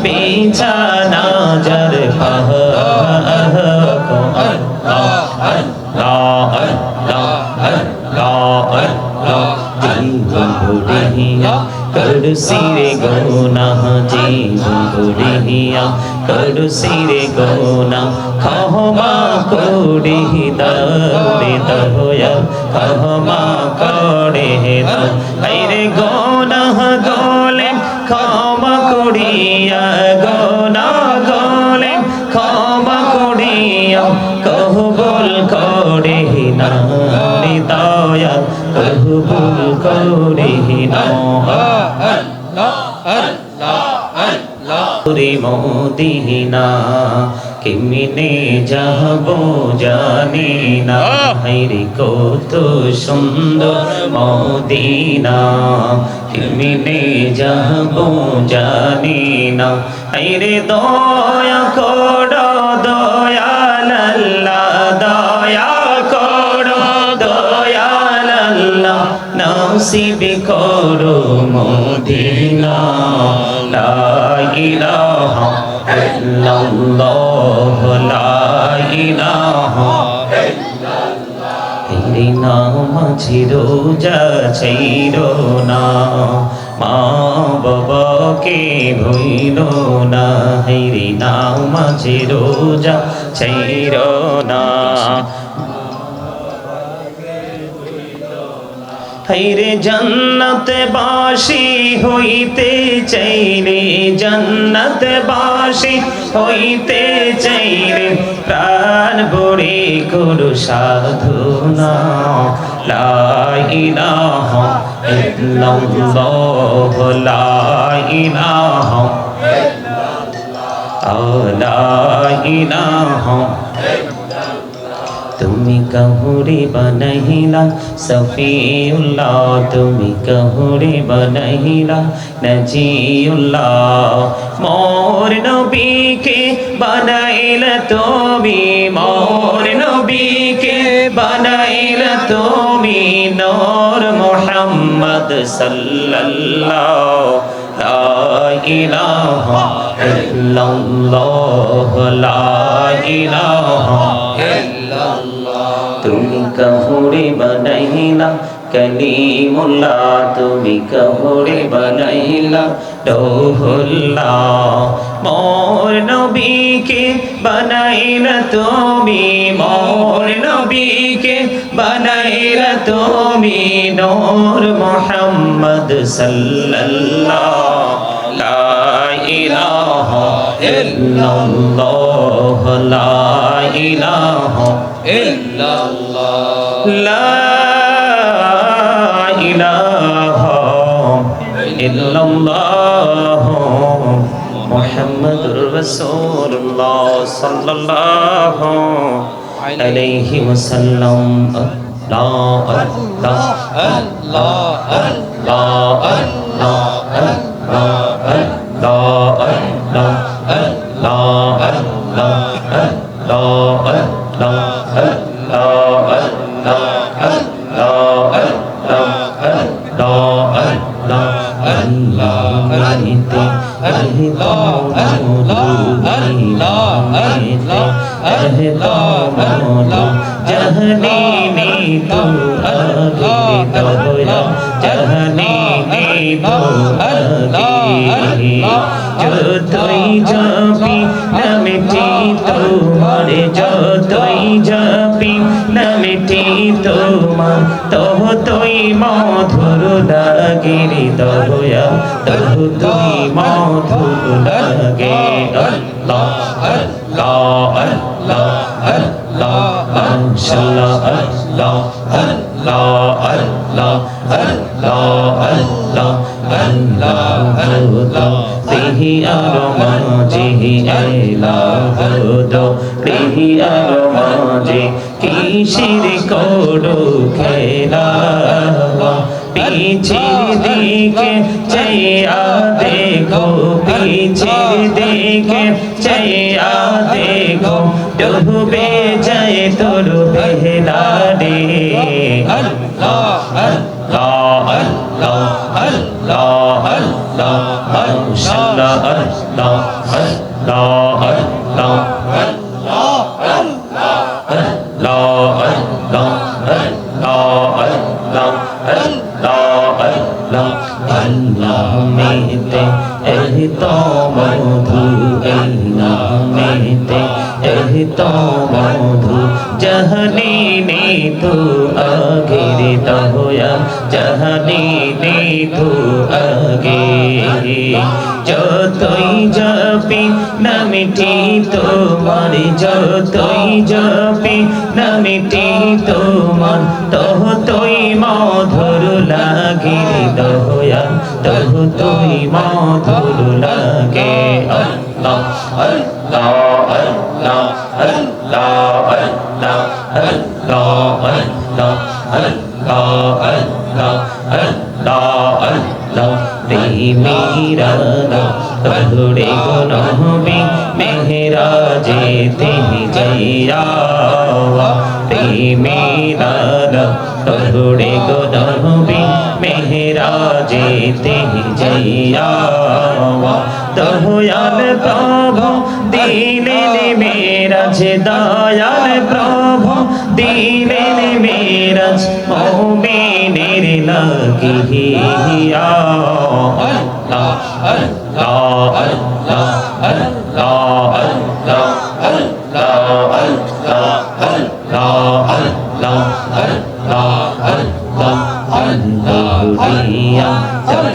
বিছানা যার করছি রে গুনাহ জীবন গড়িয়া, করছি রে গুনাহ ক্ষমা করে দাও রে দয়াল, ক্ষমা করে দাও। আইরে গুনাহ গলে ক্ষমা করিয়া, গুনাহ গলে ক্ষমা করিয়া কবুল করে নাও রে দয়াল, কবুল করে নাও। রে মদিনা কেমনে যাব জানি না, হায়রে কত সুন্দর মদিনা কেমনে যাব জানি না। হায়রে দয়া করো দয়াল আল্লাহ, দয়া করো দয়াল আল্লাহ, নসিব করো মদিনা। লা ইলাহা ইল্লাল্লাহ, লা ইলাহা ইল্লাল্লাহ। তেরে নামাজে রোজা ছাইরো না, মা বাবাকে ভুইলো না, হেরে নামাজে রোজা ছাইরো না। হায়রে জান্নাতে বাসী হইতে চাইলে, জান্নাতে বাসী হইতে চাইলে প্রাণ ভরে করো সাধনা। লা ইলাহা ইল্লাল্লাহ, লা ইলাহা ইল্লাল্লাহ, লা ইলাহা। তুমি কাহুরে বানাইলা সফিউল্লাহ, তুমি কাহুরে বানাইলা নজিউল্লাহ। মোর নবীকে বানাইলা তুমি, মোর নবীকে বানাইলা তুমি, নূর মুহাম্মদ সাল্লাল্লাহু। লা ইলাহা ইল্লাল্লাহ, লা ইলাহা ইল্লাল্লাহ। তুমি কাহুরে বানাইলা কলিমুল্লাহ, তুমি কাহুরে বানাইলা রূহুল্লাহ। মোর নবীকে বানাইলা তুমি, মোর নবীকে বানাইলা তুমি, নূর মুহাম্মদ সাল্লাল্লাহু। লা ইলাহা ইল্লাল্লাহ, লা ইলাহা ইল্লাল্লাহ, লা ইলাহা ইল্লাল্লাহ মুহাম্মাদুর রাসূলুল্লাহ সাল্লাল্লাহু আলাইহি ওয়াসাল্লাম। আল্লাহ আল্লাহ আল্লাহ আল্লাহ আল্লাহ আল্লাহ আল্লাহ আল্লাহ আল্লাহ আল্লাহ जहनी ने तू आगे दया, जहनी ने तू आगे, जो तुई जापी न मिटी तुम्हार, जो तुई जापी न मिटी तुम्हार, तो तुई मधुर लागे रे दया, तो तुई मधुर लागे। अल्लाह अल्लाह अल्लाह अल्लाह माशाअल्लाह, अल्लाह अल्लाह अल्लाह अल्लाह अल्लाह अल्लाह। तेही आरो मांझे अल्लाह दो, तेही आरो मांझे किशिर कोडो खेला। पीछे देखे चैया देखो, पीछे देखे चैया देखो, डूबे जाए तो बेहला रे। अल्लाह अल्लाह अल्लाह अल्लाह अल्लाह माशाअल्लाह, अल्लाह अल्लाह अल्लाह अल्लाह अल्लाह अल्लाह अल्लाह अल्लाह अल्लाह अल्लाह अल्लाह। নামেতে এই তো মধু জাহানি নে তু আগের দয়া জাহানি নে তু আগে যতই জপি নামটি তোমার যতই জপি নামটি তোমার ততই মধুর লাগে দয়া ততই মধুর লাগে আল্লাহ আল্লাহ আল্লাহ আল্লাহ আল্লাহ আল্লাহ আল্লাহ আল্লাহ আল্লাহ আল্লাহ আল্লাহ মেরা তহরে গুনহবি মেহরাজে তেহি জয়া মেরা তহরে গুনহবি মেহরাজে তেহি জয়া দয়াল প্রভু দিলেন মেরাজ দয়াল প্রভু দিলেন মেরাজ মুমিনের লাগিয়া আল্লাহ আল্লাহ আল্লাহ আল্লাহ আল্লাহ আল্লাহ আল্লাহ আল্লাহ আল্লাহ আল্লাহ আল্লাহ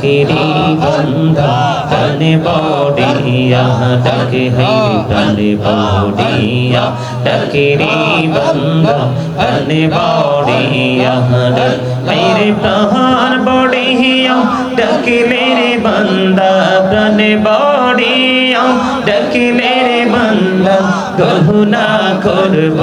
তকরি বন্ধা তনে বড়িয়া তকে হই তনে বড়িয়া তকরি বন্ধা তনে বড়িয়া মেরে প্রাণ বড়িয়া তকলে রে বন্দা তনে বড়িয়া তকলে রে বন্দা গহুনা করব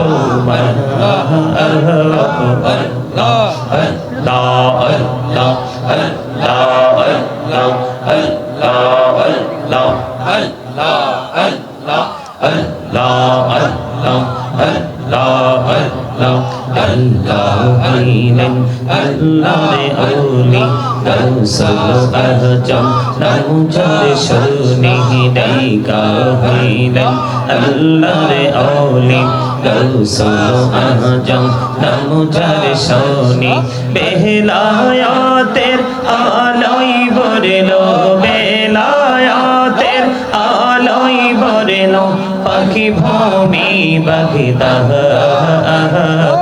বেলায়াতের আলোই বরলো বেলায়াতের আলোই বরলো পাখি ভূমি বাগদা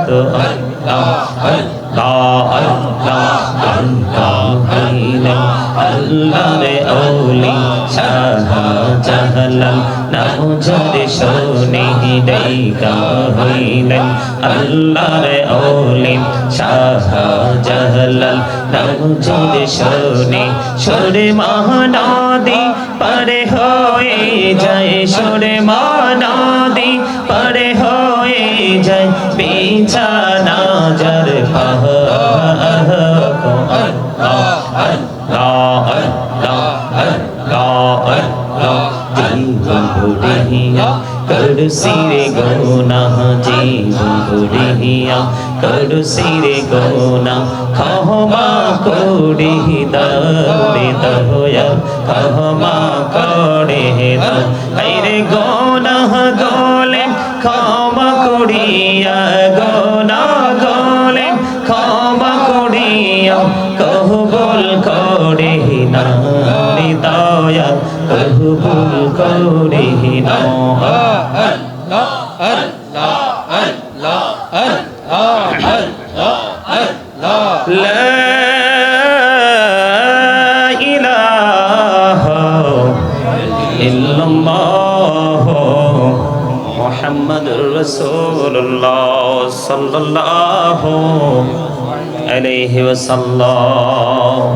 তো আল্লাহ আল্লাহ আল্লাহ আল্লাহ রে ওলি শাহজালাল নাম জরে শোনে দেইকা হইলেন আল্লাহ রে ওলি শাহজালাল নাম জরে শোনে সুরে মহানদী পারে হয়ে যায় সুরে মহানদী পারে হয়ে যায় বিছানা যার সিরে গোনা জীবন বুড়িয়া করু সিরে গোনা ক্ষমা করে দে দয়া ক্ষমা করে দাও আরে গোনা গলে ক্ষমা করিয়া গোনা গলে ক্ষমা করিয়া কবুল করে না দয়া কবুল করে না মুহাম্মাদুর রাসূলুল্লাহ সাল্লাল্লাহু আলাইহি ওয়াসাল্লাম।